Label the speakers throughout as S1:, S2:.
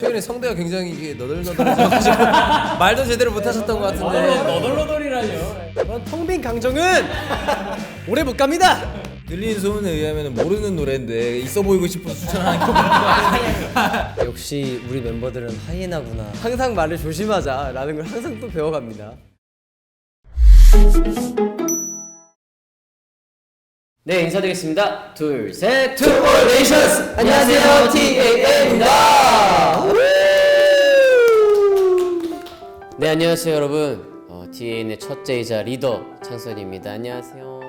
S1: 최근에 성대가 굉장히 이게 너덜너덜해져가지고 말도 제대로 못하셨던 것 같은데.
S2: 너덜너덜이라뇨.
S3: 그런 텅빈 강정은 오래 못 갑니다.
S1: 들리는 소문에 의하면 모르는 노래인데 있어 보이고 싶어서 추천하는 거.
S3: 역시 우리 멤버들은 하이에나구나. 항상 말을 조심하자라는 걸 항상 또 배워갑니다. 네, 인사드리겠습니다. 둘, 셋, 투모레이션스. 안녕하세요, TAN입니다. 네, 안녕하세요, 여러분. TAN의 첫째이자 리더 창선입니다. 안녕하세요.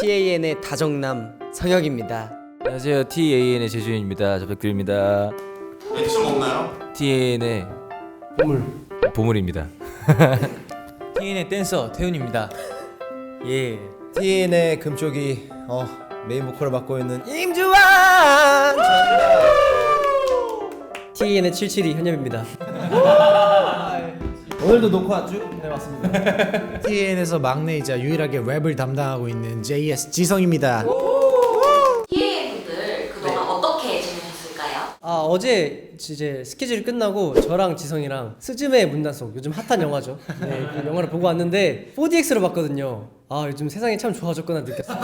S3: TAN의 다정남 성혁입니다.
S1: 안녕하세요, TAN의 재준입니다. 저 백들입니다.
S4: 액션 없나요?
S1: TAN의 보물입니다. TAN의 댄서 태훈입니다. 예. TAN의 금쪽이 메인 보컬을 맡고 있는 임주환.
S3: TAN의 772 현엽입니다.
S1: 오늘도 녹화 쭉?
S3: 네, 맞습니다.
S5: TN에서 막내이자 유일하게 랩을 담당하고 있는 JS 지성입니다.
S6: TA분들 그동안 어떻게 지내셨을까요?
S3: 어제 이제 스케줄이 끝나고 저랑 지성이랑 스즈메의 문단속, 요즘 핫한 영화죠. 네, 그 영화를 보고 왔는데 4DX로 봤거든요. 요즘 세상이 참 좋아졌구나 느꼈어요.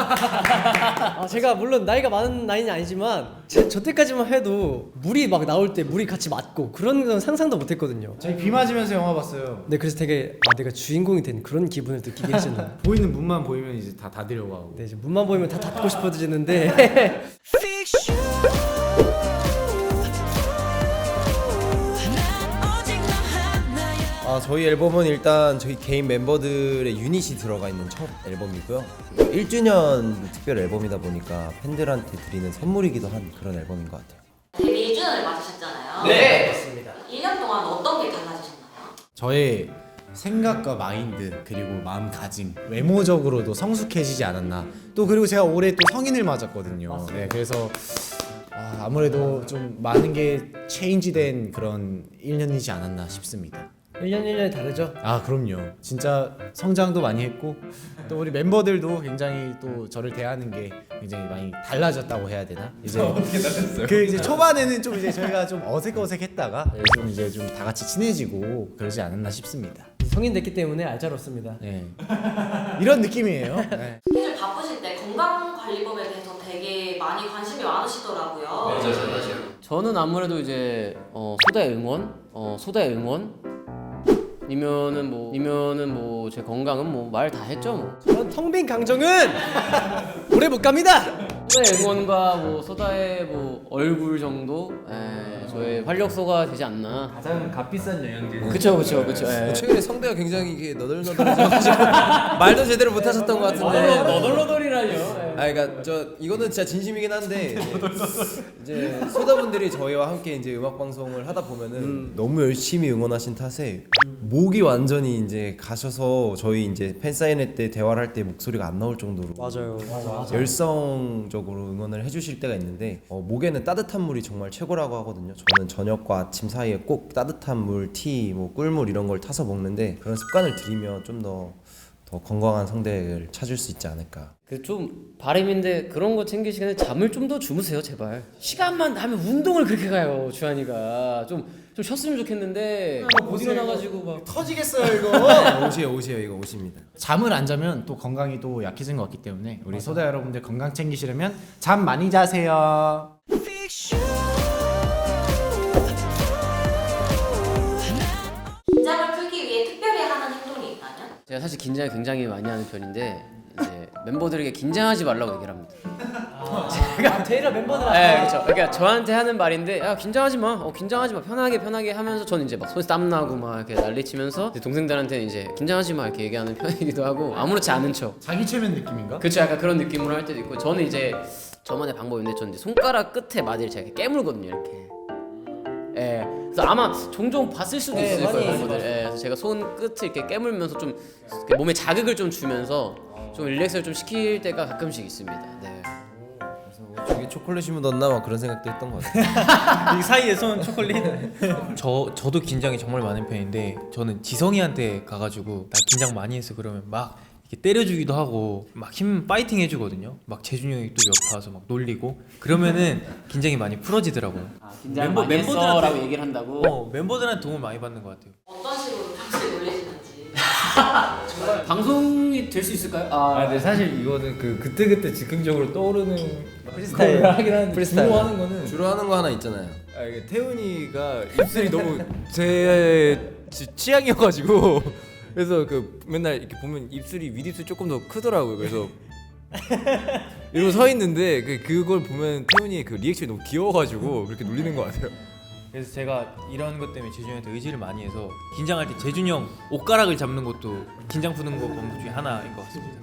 S3: 제가 물론 나이가 많은 나이는 아니지만 저 때까지만 해도 물이 막 나올 때 물이 같이 맞고 그런 건 상상도 못했거든요.
S5: 저희 비 맞으면서 영화 봤어요.
S3: 네, 그래서 되게 내가 주인공이 된 그런 기분을 느끼게 해주는.
S5: 보이는 문만 보이면 이제 다 닫으려고 하고.
S3: 네, 이제 문만 보이면 다 닫고 싶어지는데.
S1: 저희 앨범은 일단 저희 개인 멤버들의 유닛이 들어가 있는 첫 앨범이고요. 1주년 특별 앨범이다 보니까 팬들한테 드리는 선물이기도 한 그런 앨범인 것 같아요.
S6: 데뷔 1주년을 맞으셨잖아요.
S3: 네, 맞습니다.
S6: 1년 동안 어떤 게 달라지셨나요?
S5: 저의 생각과 마인드 그리고 마음가짐 외모적으로도 성숙해지지 않았나. 또 그리고 제가 올해 또 성인을 맞았거든요. 네, 그래서 아무래도 좀 많은 게 체인지된 그런 1년이지 않았나 싶습니다.
S3: 1년 1년이 다르죠?
S5: 그럼요. 진짜 성장도 많이 했고 또 우리 멤버들도 굉장히 또 저를 대하는 게 굉장히 많이 달라졌다고 해야 되나? 이제
S1: 어떻게 달랐어요?
S5: 그 이제 초반에는 좀 이제 저희가 좀 어색했다가 요즘 이제 좀 다 같이 친해지고 그러지 않았나 싶습니다.
S3: 성인 됐기 때문에 알차롭습니다.
S5: 네. 이런 느낌이에요. 네.
S6: 스케줄 바쁘실 때 건강관리법에 대해서 되게 많이 관심이 많으시더라고요.
S2: 맞아요.
S3: 저는 아무래도 이제 소다의 응원 이면은 뭐 제 건강은 뭐 말 다 했죠 뭐. 저는 텅빈 강정은 오래 못 갑니다. 소다의 응원과 뭐 소다의 뭐 얼굴 정도 저의 활력소가 되지 않나.
S2: 가장 값비싼 영양제.
S3: 그쵸.
S1: 최근에 성대가 굉장히 이게 너덜너덜해져가지고 말도 제대로 못하셨던 것 같은데.
S2: 너덜너덜이라뇨.
S1: 그러니까 이거는 진짜 진심이긴 한데 이제 소다분들이 저희와 함께 이제 음악 방송을 하다 보면은 너무 열심히 응원하신 탓에 목이 완전히 이제 가셔서 저희 이제 팬 사인회 때 대화를 할 때 목소리가 안 나올 정도로
S3: 맞아요.
S1: 열성적으로 응원을 해주실 때가 있는데 목에는 따뜻한 물이 정말 최고라고 하거든요. 저는 저녁과 아침 사이에 꼭 따뜻한 물, 티, 뭐 꿀물 이런 걸 타서 먹는데 그런 습관을 들이면 좀 더 건강한 성대를 찾을 수 있지 않을까.
S3: 그 좀 바람인데 그런 거 챙길 시간에 잠을 좀 더 주무세요 제발. 시간만 나면 운동을 그렇게 가요 주한이가. 좀 쉬었으면 좋겠는데 못 일어나가지고 막.
S5: 터지겠어요 이거.
S1: 옷이에요 이거 옷입니다.
S5: 잠을 안 자면 또 건강이 또 약해진 것 같기 때문에 우리 소다 여러분들 건강 챙기시려면 잠 많이 자세요.
S6: 긴장을 풀기 위해 특별히 하는 행동이 있다면?
S3: 제가 사실 긴장을 굉장히 많이 하는 편인데 이제 멤버들에게 긴장하지 말라고 얘기를 합니다.
S2: 제가 멤버들
S3: 네, 그렇죠. 그러니까 저한테 하는 말인데, 야 긴장하지 마, 편하게 하면서 저는 이제 막 손에 땀 나고 막 이렇게 난리치면서 이제 동생들한테는 이제 긴장하지 마 이렇게 얘기하는 편이기도 하고 아무렇지 않은 척.
S5: 자기 최면 느낌인가?
S3: 그렇죠. 약간 그런 느낌으로 할 때도 있고 저는 이제 저만의 방법인데 저는 이제 손가락 끝에 마디를 제가 이렇게 깨물거든요 이렇게. 예. 그래서 아마 종종 봤을 수도 있을 거예요 멤버들. 그래서 제가 손 끝을 이렇게 깨물면서 좀 몸에 자극을 좀 주면서 좀 릴렉스를 좀 시킬 때가 가끔씩 있습니다. 네.
S1: 저기 초콜릿이 묻었나 막 그런 생각도 했던 것 같아요.
S2: 이 사이에 손 초콜릿.
S7: 저도 긴장이 정말 많은 편인데 저는 지성이한테 가가지고 나 긴장 많이 해서 그러면 막
S2: 이렇게 때려주기도 하고 막 힘 파이팅 해주거든요. 막 재준이 형이 또 옆에 와서 막 놀리고 그러면은 긴장이 많이 풀어지더라고요.
S4: 긴장 많이 했어라고 얘기를 한다고.
S2: 멤버들한테 도움을 많이 받는 것 같아요.
S6: 어떤 식으로 평소에 놀리시는지.
S4: 방송이 될 수 있을까요?
S7: 근데 사실 이거는 그 그때그때 즉흥적으로 떠오르는
S3: 프리스타일.
S7: 걸 하긴 하는데
S3: 프리스타일.
S7: 주로 하는 거는
S1: 주로 하는 거 하나 있잖아요.
S7: 이게 태훈이가 입술이 너무 제 취향이어가지고 그래서 그 맨날 이렇게 보면 입술이 윗입술 조금 더 크더라고요. 그래서 이러고 서 있는데 그걸 보면 태훈이의 그 리액션이 너무 귀여워가지고 그렇게 놀리는 것 같아요.
S2: 그래서 제가 이런 것 때문에 재준이 형한테 의지를 많이 해서 긴장할 때 재준이 형 옷가락을 잡는 것도 긴장 푸는 거 방법 중에 하나인 것 같습니다.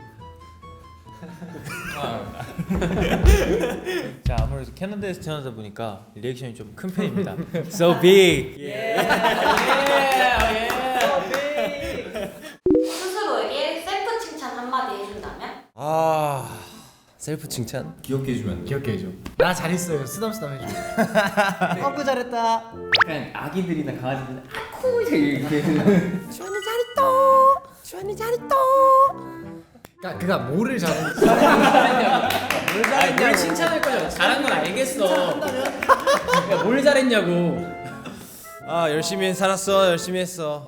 S2: 자, 아무래도 캐나다에서 태어나다 보니까 리액션이 좀 큰 편입니다. So big.
S6: 스스로에게 셀프 칭찬 한마디 해준다면?
S1: 셀프 칭찬?
S5: 귀엽게 해줘.
S7: 나 잘했어요. 쓰담쓰담 해줘.
S3: 어 잘했다.
S4: 약간 아기들이나 강아지들 아쿠 이렇게.
S5: 그가 뭐를 잘해?
S4: 뭘 칭찬할 거냐? 잘한 건 알겠어. 야, 뭘 잘했냐고.
S1: 열심히 살았어. 열심히 했어.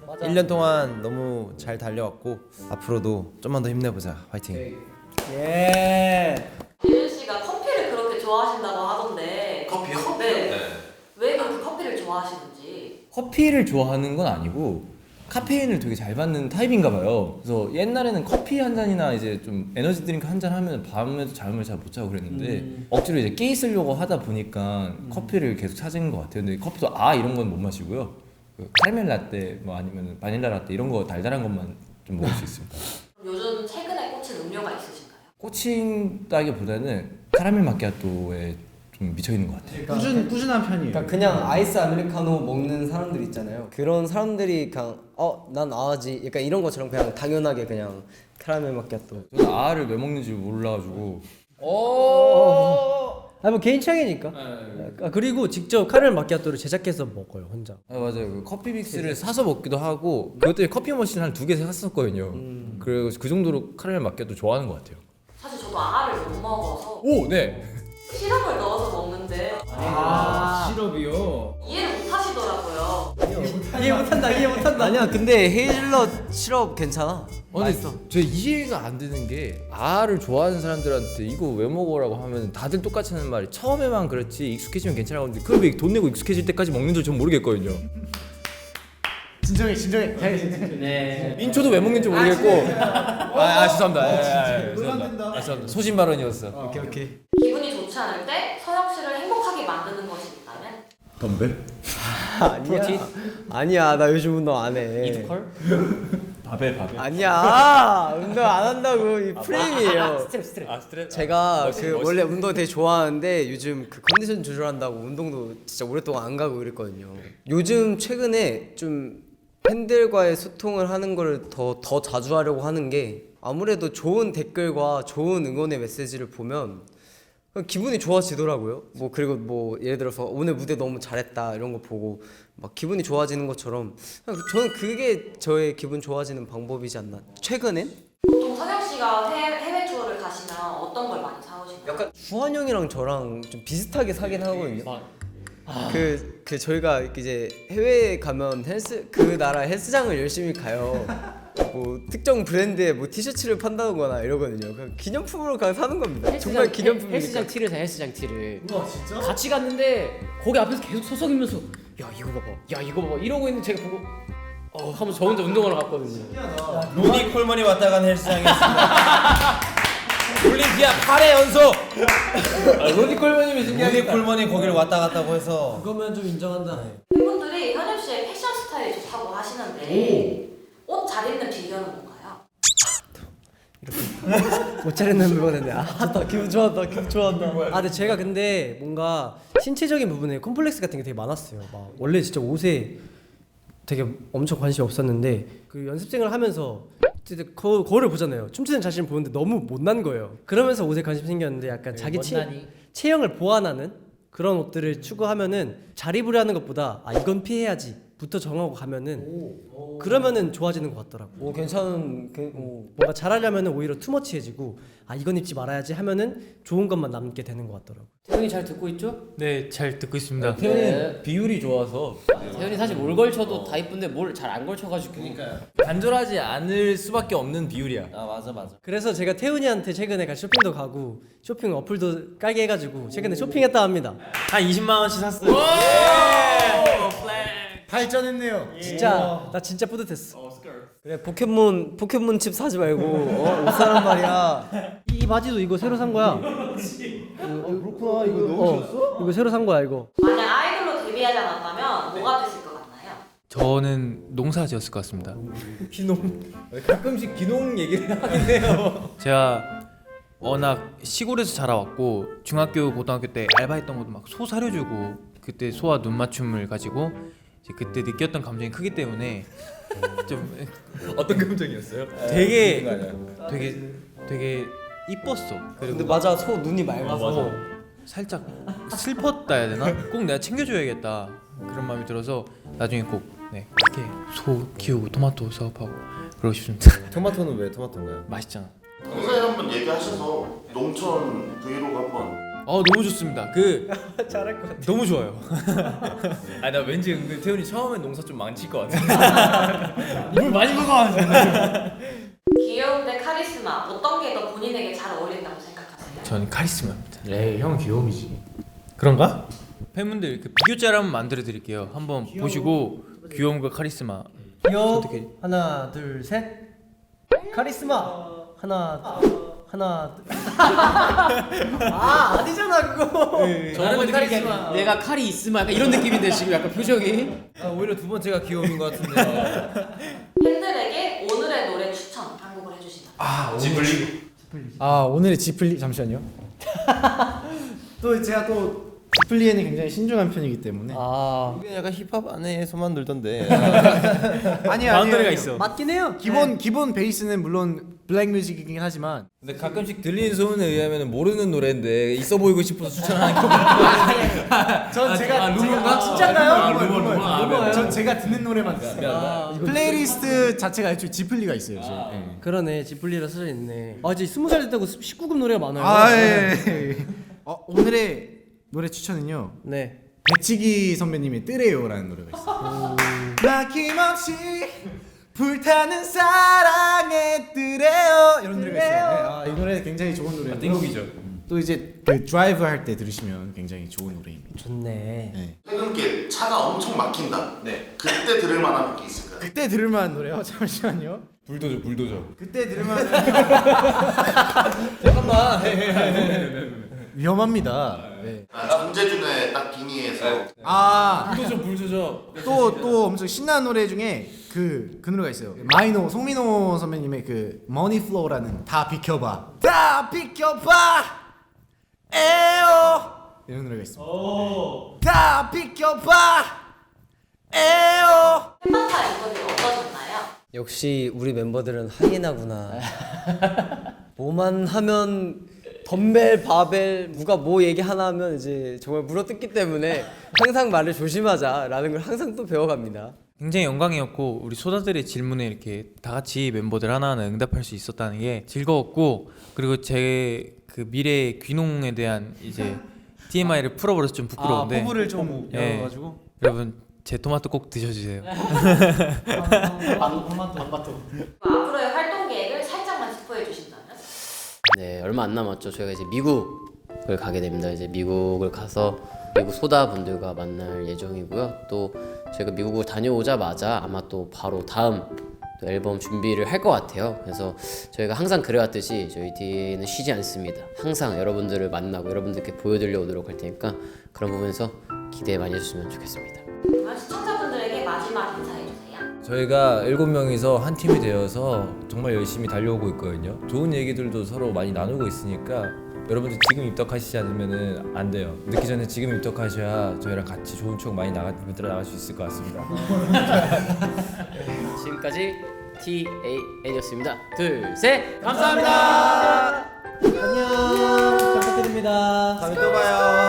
S1: 맞아. 1년 동안 너무 잘 달려왔고 앞으로도 좀만 더 힘내보자. 화이팅.
S3: 예.
S6: 재준 씨가 커피를 그렇게 좋아하신다고 하던데. 커피요? 네. 왜 그렇게 커피를 좋아하시는지.
S7: 커피를 좋아하는 건 아니고 카페인을 되게 잘 받는 타입인가 봐요. 그래서 옛날에는 커피 한 잔이나 이제 좀 에너지 드링크 한 잔 하면 밤에도 잠을 잘 못 자고 그랬는데 억지로 이제 깨 있으려고 하다 보니까 커피를 계속 찾은 것 같아요. 근데 커피도 이런 건 못 마시고요. 그 카라멜 라떼 뭐 아니면 바닐라 라떼 이런 거 달달한 것만 좀 먹을 수 있습니다.
S6: 요즘 최근에 꽂힌 음료가 있으신가요?
S7: 꽂힌다기보다는 카라멜 마키아토에 좀 미쳐 있는 것 같아요.
S5: 꾸준한 편이에요.
S3: 그러니까 그냥 아이스 아메리카노 먹는 사람들 있잖아요. 그런 사람들이 그냥 난 아아지 약간 이런 것처럼 그냥 당연하게 그냥 카라멜 마키아토.
S7: 저는 아를 왜 먹는지 몰라가지고
S3: 뭐 개인 취향이니까. 그리고 직접 카라멜 마키아토를 제작해서 먹어요 혼자.
S7: 맞아요. 그 커피 믹스를 사서 먹기도 하고 그것 때문에 커피 머신 한 2개 샀었거든요. 그래서 그 정도로 카라멜 마키아토 좋아하는 것 같아요.
S6: 사실 저도 알을 못 먹어서
S7: 네.
S6: 시럽을 넣어서 먹는데
S7: 시럽이요?
S6: 이해를 못 하시더라고요.
S3: 이해 못한다. 아니야 근데 헤이즐넛 시럽 괜찮아.
S7: 맛있어. 저 이해가 안 되는 게 아를 좋아하는 사람들한테 이거 왜 먹어라고 하면 다들 똑같이 하는 말이 처음에만 그렇지 익숙해지면 괜찮다고 하는데 그걸 왜 돈 내고 익숙해질 때까지 먹는 줄 전 모르겠거든요.
S5: 진정해.
S4: 네.
S7: 민초도 왜 먹는지 모르겠고. 죄송합니다. 죄송합니다. 소신 발언이었어.
S5: 오케이.
S6: 기분이 좋지 않을 때 서영 씨를 행복하게 만드는 것이 있다면?
S5: 덤벨?
S3: 아니야 나 요즘 운동 안 해.
S4: 이두컬?
S7: 바벨.
S3: 아니야 운동 안 한다고 이 프레임이에요.
S7: 스트레스.
S3: 제가 원래 운동 되게 좋아하는데 요즘 그 컨디션 조절한다고 운동도 진짜 오랫동안 안 가고 그랬거든요. 요즘 최근에 좀 팬들과의 소통을 하는 걸 더 자주 하려고 하는 게 아무래도 좋은 댓글과 좋은 응원의 메시지를 보면 그냥 기분이 좋아지더라고요. 그리고 예를 들어서 오늘 무대 너무 잘했다 이런 거 보고 막 기분이 좋아지는 것처럼 그냥 저는 그게 저의 기분 좋아지는 방법이지 않나. 최근엔
S6: 보통 서영 씨가 해외 투어를 가시면 어떤 걸 많이 사오시나요?
S3: 약간 주한 형이랑 저랑 좀 비슷하게 사긴 하거든요. 저희가 이제 해외에 가면 그 나라 헬스장을 열심히 가요. 특정 브랜드의 티셔츠를 판다거나 이러거든요. 그냥 기념품으로 그냥 사는 겁니다. 정말 기념품이니까.
S4: 헬스장 티를 사. 헬스장 티를. 우와 진짜? 같이 갔는데 거기 앞에서 계속 소속이면서 야 이거 봐봐 이러고 있는 제가 보고 하면서 저 혼자 운동하러 갔거든요.
S1: 로니 콜먼이 왔다 간 헬스장이었습니다. 올림피아 8회 연속.
S7: 로니 콜먼님이
S1: 로니 콜먼이 거기를 왔다 갔다고 해서
S3: 그거면 좀 인정한다.
S6: 팬분들이 현엽 씨의 패션 스타일이 좋다고 하시는데 옷 잘 입는 비결은 뭔가요?
S3: 못 차렸는 부분인데 좋다. 기분 좋아한다. 근데 제가 근데 뭔가 신체적인 부분에 컴플렉스 같은 게 되게 많았어요. 원래 진짜 옷에 되게 엄청 관심이 없었는데 그 연습생을 하면서 거울을 보잖아요. 춤추는 자신을 보는데 너무 못난 거예요. 그러면서 옷에 관심이 생겼는데 약간 자기 체형을 보완하는 그런 옷들을 추구하면은 잘 입으려 하는 것보다 이건 피해야지 부터 정하고 가면은 그러면은 좋아지는 것 같더라고.
S8: 오 괜찮은
S3: 뭔가 잘하려면은 오히려 투머치해지고 아 이건 입지 말아야지 하면은 좋은 것만 남게 되는 것 같더라고.
S4: 태훈이 잘 듣고 있죠?
S2: 네, 잘 듣고 있습니다.
S7: 태훈이 비율이 좋아서
S4: 태훈이 사실 뭘 걸쳐도 다 이쁜데 뭘 잘 안 걸쳐가지고.
S7: 간절하지 않을 수밖에 없는 비율이야.
S1: 아 맞아 맞아.
S3: 그래서 제가 태훈이한테 최근에 같이 쇼핑도 가고 쇼핑 어플도 깔게 해가지고 최근에 쇼핑했다 합니다.
S2: 한 20만 원씩 샀어요.
S5: 발전했네요.
S3: 진짜 나 진짜 뿌듯했어.
S8: 그래 포켓몬 칩 사지 말고 옷 사란 말이야.
S3: 이 바지도 이거 새로 산 거야.
S8: 그렇구나 이거 너무
S3: 이거 새로 산 거야 이거.
S6: 만약 아이돌로 데뷔하지 않았다면 뭐가 되실 것 같나요?
S2: 저는 농사 지었을 것 같습니다.
S7: 가끔씩 기농 얘기를 하긴 해요.
S2: 제가 워낙 시골에서 자라왔고 중학교 고등학교 때 알바했던 것도 막 소 사려주고 그때 소와 눈 맞춤을 가지고 이제 그때 느꼈던 감정이 크기 때문에 좀
S7: 어떤 감정이었어요?
S2: 되게 이뻤어. 그리고
S8: 근데 맞아 소 눈이 맑아서
S2: 살짝 슬펐다 해야 되나? 꼭 내가 챙겨줘야겠다 그런 마음이 들어서 나중에 꼭 그렇게 소 키우고 토마토 사업하고 그러고 싶습니다.
S1: 토마토는 왜 토마토인가요?
S2: 맛있잖아.
S9: 동사에 한번 얘기하셔서 농촌 브이로그 한번.
S2: 너무 좋습니다. 그
S3: 잘할 것 같아.
S2: 너무 좋아요.
S7: 아 나 왠지 은근 태훈이 처음엔 농사 좀 망칠 것 같아.
S2: 물 많이 먹어.
S6: 귀여운데 카리스마 어떤 게 더 본인에게 잘 어울린다고 생각하세요?
S2: 전 카리스마입니다.
S5: 에이 형 귀요미지.
S2: 그런가? 팬분들 그 비교짤 한번 만들어 드릴게요. 한번 보시고 귀여움과 카리스마
S3: 귀여워.
S2: 선택해.
S3: 하나 둘 셋. 카리스마. 하나. 아 아니잖아 그거.
S4: 저는 카리스마. 내가 칼이 있으면 약간 이런 느낌인데 지금 약간 표정이.
S1: 오히려 두 번째가 귀여움인 것 같은데.
S6: 팬들에게 오늘의 노래 추천 한 곡을 해주신다.
S9: 지블리.
S5: 아 오늘의 지플리 잠시만요. 또 제가 또 지플리에는 굉장히 신중한 편이기 때문에.
S3: 아
S1: 이게 약간 힙합 안에서만 들던데.
S5: 아니야.
S2: 바운더리가 있어.
S3: 맞긴 해요.
S5: 기본 베이스는 물론 블랙 뮤직이긴 하지만
S7: 근데 가끔씩 들리는 소문에 의하면 모르는 노래인데 있어 보이고 싶어서 추천하는 거.
S5: 전 제가 루머인가?
S3: 진짜인가요?
S5: 루머예요? 전 제가 듣는 노래만 듣습니다. 플레이리스트 자체가 애초에 지플리가 있어요. 지금. 예.
S3: 그러네 지플리라 써져 있네. 아 이제 20살 됐다고 19금 노래가 많아요.
S5: 예. 오늘의 노래 추천은요.
S3: 네.
S5: 배치기 선배님의 뜨레요라는 노래가 있어요. 막힘없이 불타는 사랑의 뜨레요 이런 노래가 있어요. 이 노래 굉장히 좋은 노래예요.
S7: 띵곡이죠.
S5: 또 이제 그 드라이브 할 때 들으시면 굉장히 좋은 노래입니다.
S3: 좋네.
S5: 네.
S9: 퇴근길 차가 엄청 막힌다. 네. 그때 들을 만한 곡이 있을까요?
S5: 그때 들을 만한 노래요? 잠시만요.
S7: 불도저.
S5: 그때 들을 만한
S7: 잠깐만.
S5: 위험합니다. 네.
S9: 전재준의 딱 빙의에서
S7: 불도저.
S5: 또 엄청 신나는 노래 중에 그 노래가 있어요. 마이노 송민호 선배님의 그 머니 플로우라는 다 비켜봐 에오 이런 노래가 있습니다. 다 비켜봐 에오.
S6: 팬바타 멤버들이 어떠셨나요?
S8: 역시 우리 멤버들은 하이에나구나. 뭐만 하면 덤벨 바벨 누가 뭐 얘기 하나 하면 이제 정말 물어뜯기 때문에 항상 말을 조심하자라는 걸 항상 또 배워갑니다.
S2: 굉장히 영광이었고 우리 소다들의 질문에 이렇게 다 같이 멤버들 하나하나 응답할 수 있었다는 게 즐거웠고 그리고 제 그 미래의 귀농에 대한 이제 TMI를 풀어버려서 좀 부끄러운데
S5: 포부를 좀
S2: 예.
S5: 열어가지고
S2: 여러분 제 토마토 꼭 드셔주세요.
S6: 앞으로의 활동 계획을 살짝만 짚어해 주신다면?
S4: 네, 얼마 안 남았죠. 저희가 이제 미국을 가게 됩니다. 이제 미국을 가서 미국 소다 분들과 만날 예정이고요. 또 저희가 미국을 다녀오자마자 아마 또 바로 다음 또 앨범 준비를 할 것 같아요. 그래서 저희가 항상 그래왔듯이 저희 뒤에는 쉬지 않습니다. 항상 여러분들을 만나고 여러분들께 보여드려 오도록 할 테니까 그런 부분에서 기대 많이 해주시면 좋겠습니다.
S6: 그러면 시청자분들에게 마지막 인사해 주세요.
S7: 저희가 7명이서 한 팀이 되어서 정말 열심히 달려오고 있거든요. 좋은 얘기들도 서로 많이 나누고 있으니까 여러분들 지금 입덕하시지 않으면 안 돼요. 늦기 전에 지금 입덕하셔야 저희랑 같이 좋은 추억 많이 만들어 나갈 수 있을 것 같습니다.
S4: 지금까지 TAN이었습니다. 둘, 셋,
S3: 감사합니다. 안녕. 잘 부탁드립니다.
S1: 다음에 또 봐요.